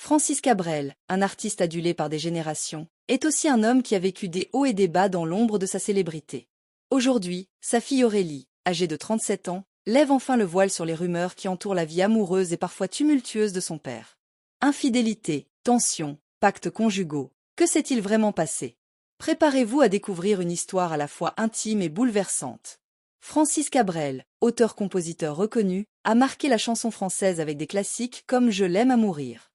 Francis Cabrel, un artiste adulé par des générations, est aussi un homme qui a vécu des hauts et des bas dans l'ombre de sa célébrité. Aujourd'hui, sa fille Aurélie, âgée de 37 ans, lève enfin le voile sur les rumeurs qui entourent la vie amoureuse et parfois tumultueuse de son père. Infidélité, tension, pactes conjugaux, que s'est-il vraiment passé? Préparez-vous à découvrir une histoire à la fois intime et bouleversante. Francis Cabrel, auteur-compositeur reconnu, a marqué la chanson française avec des classiques comme Je l'aime à mourir.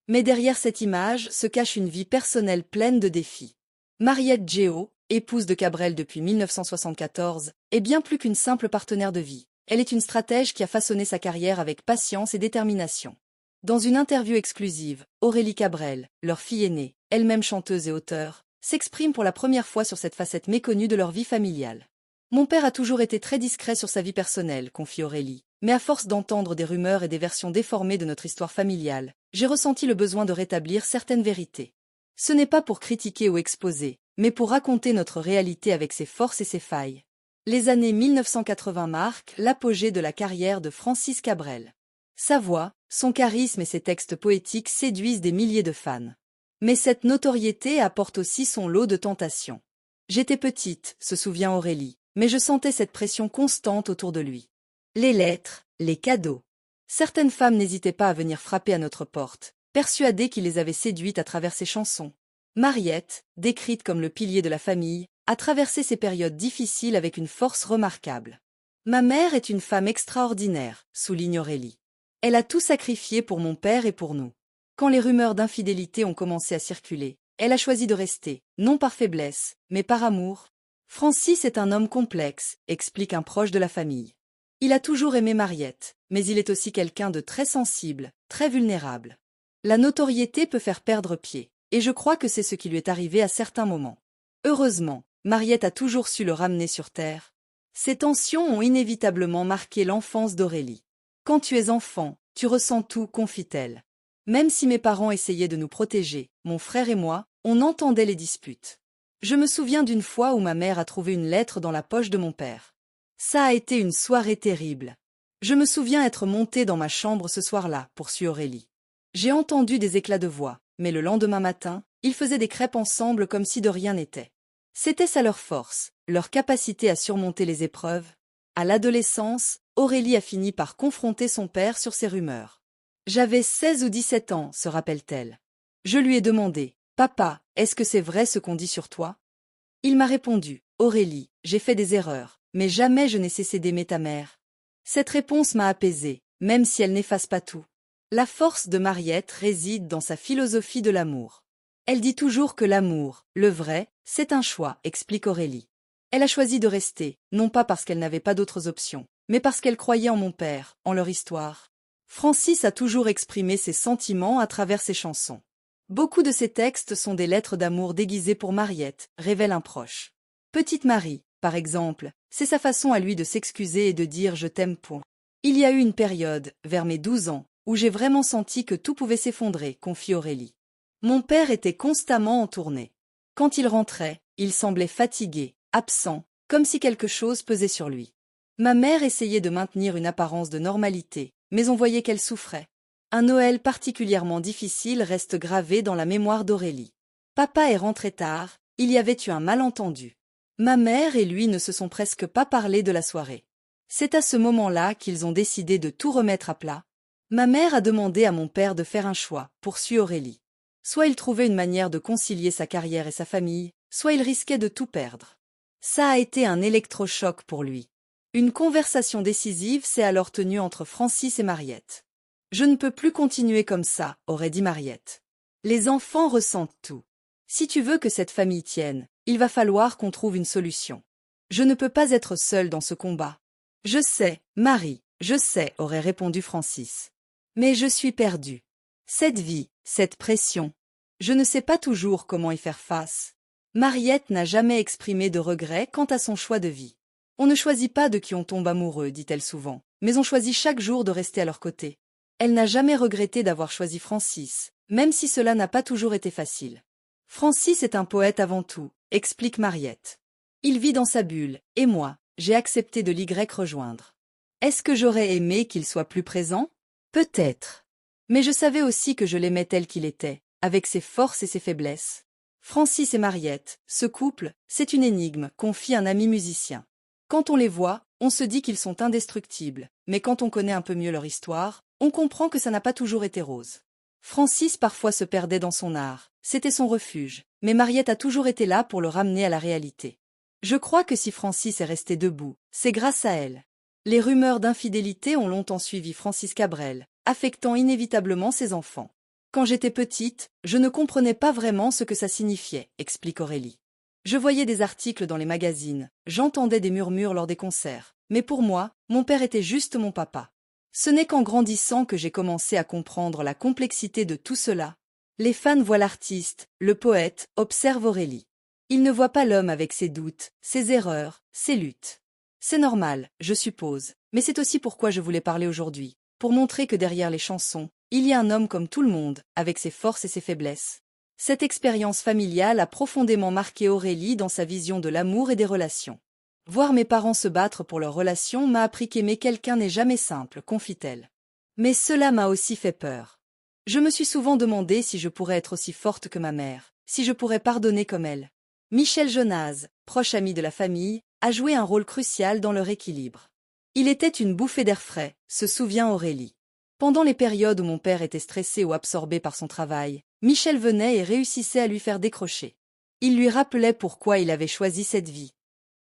Mais derrière cette image se cache une vie personnelle pleine de défis. Mariette Géo, épouse de Cabrel depuis 1974, est bien plus qu'une simple partenaire de vie. Elle est une stratège qui a façonné sa carrière avec patience et détermination. Dans une interview exclusive, Aurélie Cabrel, leur fille aînée, elle-même chanteuse et auteure, s'exprime pour la première fois sur cette facette méconnue de leur vie familiale. Mon père a toujours été très discret sur sa vie personnelle, confie Aurélie, mais à force d'entendre des rumeurs et des versions déformées de notre histoire familiale, j'ai ressenti le besoin de rétablir certaines vérités. Ce n'est pas pour critiquer ou exposer, mais pour raconter notre réalité avec ses forces et ses failles. Les années 1980 marquent l'apogée de la carrière de Francis Cabrel. Sa voix, son charisme et ses textes poétiques séduisent des milliers de fans. Mais cette notoriété apporte aussi son lot de tentations. J'étais petite, se souvient Aurélie, mais je sentais cette pression constante autour de lui. Les lettres, les cadeaux. Certaines femmes n'hésitaient pas à venir frapper à notre porte, persuadées qu'il les avait séduites à travers ses chansons. Mariette, décrite comme le pilier de la famille, a traversé ces périodes difficiles avec une force remarquable. Ma mère est une femme extraordinaire, souligne Aurélie. Elle a tout sacrifié pour mon père et pour nous. Quand les rumeurs d'infidélité ont commencé à circuler, elle a choisi de rester, non par faiblesse, mais par amour. Francis est un homme complexe, explique un proche de la famille. Il a toujours aimé Mariette, mais il est aussi quelqu'un de très sensible, très vulnérable. La notoriété peut faire perdre pied, et je crois que c'est ce qui lui est arrivé à certains moments. Heureusement, Mariette a toujours su le ramener sur terre. Ces tensions ont inévitablement marqué l'enfance d'Aurélie. Quand tu es enfant, tu ressens tout, confie-t-elle. Même si mes parents essayaient de nous protéger, mon frère et moi, on entendait les disputes. Je me souviens d'une fois où ma mère a trouvé une lettre dans la poche de mon père. Ça a été une soirée terrible. Je me souviens être montée dans ma chambre ce soir-là, poursuit Aurélie. J'ai entendu des éclats de voix, mais le lendemain matin, ils faisaient des crêpes ensemble comme si de rien n'était. C'était ça leur force, leur capacité à surmonter les épreuves. À l'adolescence, Aurélie a fini par confronter son père sur ces rumeurs. J'avais 16 ou 17 ans, se rappelle-t-elle. Je lui ai demandé, « Papa, est-ce que c'est vrai ce qu'on dit sur toi ?» Il m'a répondu, « Aurélie, j'ai fait des erreurs, mais jamais je n'ai cessé d'aimer ta mère. » Cette réponse m'a apaisée, même si elle n'efface pas tout. La force de Mariette réside dans sa philosophie de l'amour. Elle dit toujours que l'amour, le vrai, c'est un choix, explique Aurélie. Elle a choisi de rester, non pas parce qu'elle n'avait pas d'autres options, mais parce qu'elle croyait en mon père, en leur histoire. Francis a toujours exprimé ses sentiments à travers ses chansons. Beaucoup de ses textes sont des lettres d'amour déguisées pour Mariette, révèle un proche. Petite Marie, par exemple, c'est sa façon à lui de s'excuser et de dire « je t'aime ». Il y a eu une période, vers mes 12 ans, où j'ai vraiment senti que tout pouvait s'effondrer, confie Aurélie. Mon père était constamment en tournée. Quand il rentrait, il semblait fatigué, absent, comme si quelque chose pesait sur lui. Ma mère essayait de maintenir une apparence de normalité, mais on voyait qu'elle souffrait. Un Noël particulièrement difficile reste gravé dans la mémoire d'Aurélie. Papa est rentré tard, il y avait eu un malentendu. Ma mère et lui ne se sont presque pas parlé de la soirée. C'est à ce moment-là qu'ils ont décidé de tout remettre à plat. Ma mère a demandé à mon père de faire un choix, poursuit Aurélie. Soit il trouvait une manière de concilier sa carrière et sa famille, soit il risquait de tout perdre. Ça a été un électrochoc pour lui. Une conversation décisive s'est alors tenue entre Francis et Mariette. « Je ne peux plus continuer comme ça », aurait dit Mariette. Les enfants ressentent tout. Si tu veux que cette famille tienne, il va falloir qu'on trouve une solution. Je ne peux pas être seule dans ce combat. Je sais, Marie, je sais, aurait répondu Francis. Mais je suis perdue. Cette vie, cette pression. Je ne sais pas toujours comment y faire face. Mariette n'a jamais exprimé de regret quant à son choix de vie. On ne choisit pas de qui on tombe amoureux, dit-elle souvent, mais on choisit chaque jour de rester à leur côté. Elle n'a jamais regretté d'avoir choisi Francis, même si cela n'a pas toujours été facile. Francis est un poète avant tout, explique Mariette. Il vit dans sa bulle, et moi, j'ai accepté de l'y rejoindre. Est-ce que j'aurais aimé qu'il soit plus présent? Peut-être. Mais je savais aussi que je l'aimais tel qu'il était, avec ses forces et ses faiblesses. Francis et Mariette, ce couple, c'est une énigme, confie un ami musicien. Quand on les voit, on se dit qu'ils sont indestructibles, mais quand on connaît un peu mieux leur histoire, on comprend que ça n'a pas toujours été rose. Francis parfois se perdait dans son art, c'était son refuge, mais Mariette a toujours été là pour le ramener à la réalité. Je crois que si Francis est resté debout, c'est grâce à elle. Les rumeurs d'infidélité ont longtemps suivi Francis Cabrel, affectant inévitablement ses enfants. Quand j'étais petite, je ne comprenais pas vraiment ce que ça signifiait, explique Aurélie. Je voyais des articles dans les magazines, j'entendais des murmures lors des concerts, mais pour moi, mon père était juste mon papa. Ce n'est qu'en grandissant que j'ai commencé à comprendre la complexité de tout cela. Les fans voient l'artiste, le poète, observe Aurélie. Ils ne voient pas l'homme avec ses doutes, ses erreurs, ses luttes. C'est normal, je suppose, mais c'est aussi pourquoi je voulais parler aujourd'hui, pour montrer que derrière les chansons, il y a un homme comme tout le monde, avec ses forces et ses faiblesses. Cette expérience familiale a profondément marqué Aurélie dans sa vision de l'amour et des relations. Voir mes parents se battre pour leur relation m'a appris qu'aimer quelqu'un n'est jamais simple, confie-t-elle. Mais cela m'a aussi fait peur. Je me suis souvent demandé si je pourrais être aussi forte que ma mère, si je pourrais pardonner comme elle. Michel Jonasz, proche ami de la famille, a joué un rôle crucial dans leur équilibre. Il était une bouffée d'air frais, se souvient Aurélie. Pendant les périodes où mon père était stressé ou absorbé par son travail, Michel venait et réussissait à lui faire décrocher. Il lui rappelait pourquoi il avait choisi cette vie.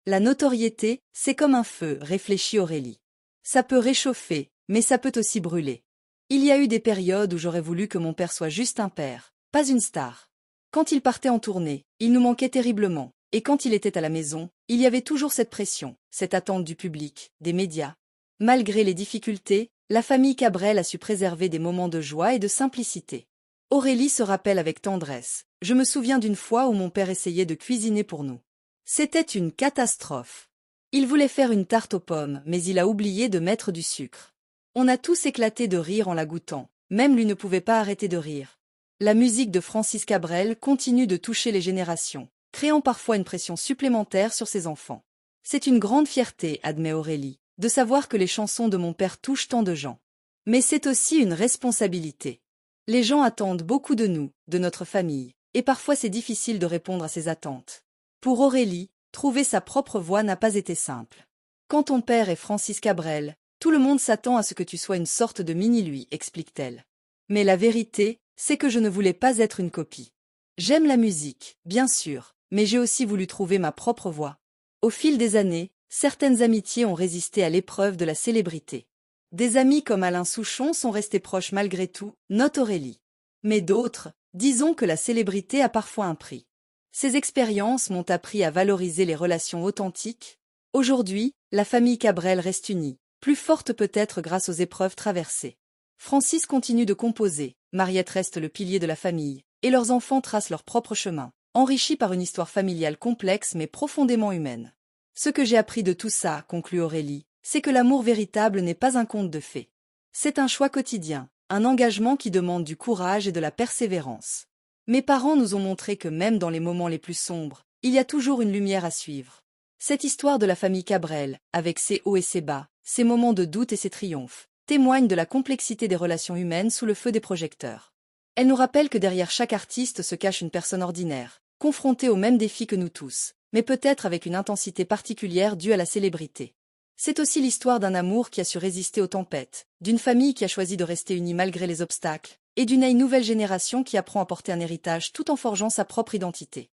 La notoriété, c'est comme un feu, réfléchit Aurélie. Ça peut réchauffer, mais ça peut aussi brûler. Il y a eu des périodes où j'aurais voulu que mon père soit juste un père, pas une star. Quand il partait en tournée, il nous manquait terriblement, et quand il était à la maison, il y avait toujours cette pression, cette attente du public, des médias. Malgré les difficultés, la famille Cabrel a su préserver des moments de joie et de simplicité. Aurélie se rappelle avec tendresse. Je me souviens d'une fois où mon père essayait de cuisiner pour nous. C'était une catastrophe. Il voulait faire une tarte aux pommes, mais il a oublié de mettre du sucre. On a tous éclaté de rire en la goûtant. Même lui ne pouvait pas arrêter de rire. La musique de Francis Cabrel continue de toucher les générations, créant parfois une pression supplémentaire sur ses enfants. C'est une grande fierté, admet Aurélie, de savoir que les chansons de mon père touchent tant de gens. Mais c'est aussi une responsabilité. Les gens attendent beaucoup de nous, de notre famille, et parfois c'est difficile de répondre à ces attentes. Pour Aurélie, trouver sa propre voie n'a pas été simple. Quand ton père est Francis Cabrel, tout le monde s'attend à ce que tu sois une sorte de mini-lui, explique-t-elle. Mais la vérité, c'est que je ne voulais pas être une copie. J'aime la musique, bien sûr, mais j'ai aussi voulu trouver ma propre voie. Au fil des années, certaines amitiés ont résisté à l'épreuve de la célébrité. Des amis comme Alain Souchon sont restés proches malgré tout, note Aurélie. Mais d'autres, disons que la célébrité a parfois un prix. Ces expériences m'ont appris à valoriser les relations authentiques. Aujourd'hui, la famille Cabrel reste unie, plus forte peut-être grâce aux épreuves traversées. Francis continue de composer, Mariette reste le pilier de la famille, et leurs enfants tracent leur propre chemin, enrichis par une histoire familiale complexe mais profondément humaine. Ce que j'ai appris de tout ça, conclut Aurélie, c'est que l'amour véritable n'est pas un conte de fées. C'est un choix quotidien, un engagement qui demande du courage et de la persévérance. Mes parents nous ont montré que même dans les moments les plus sombres, il y a toujours une lumière à suivre. Cette histoire de la famille Cabrel, avec ses hauts et ses bas, ses moments de doute et ses triomphes, témoigne de la complexité des relations humaines sous le feu des projecteurs. Elle nous rappelle que derrière chaque artiste se cache une personne ordinaire, confrontée aux mêmes défis que nous tous, mais peut-être avec une intensité particulière due à la célébrité. C'est aussi l'histoire d'un amour qui a su résister aux tempêtes, d'une famille qui a choisi de rester unie malgré les obstacles, et d'une nouvelle génération qui apprend à porter un héritage tout en forgeant sa propre identité.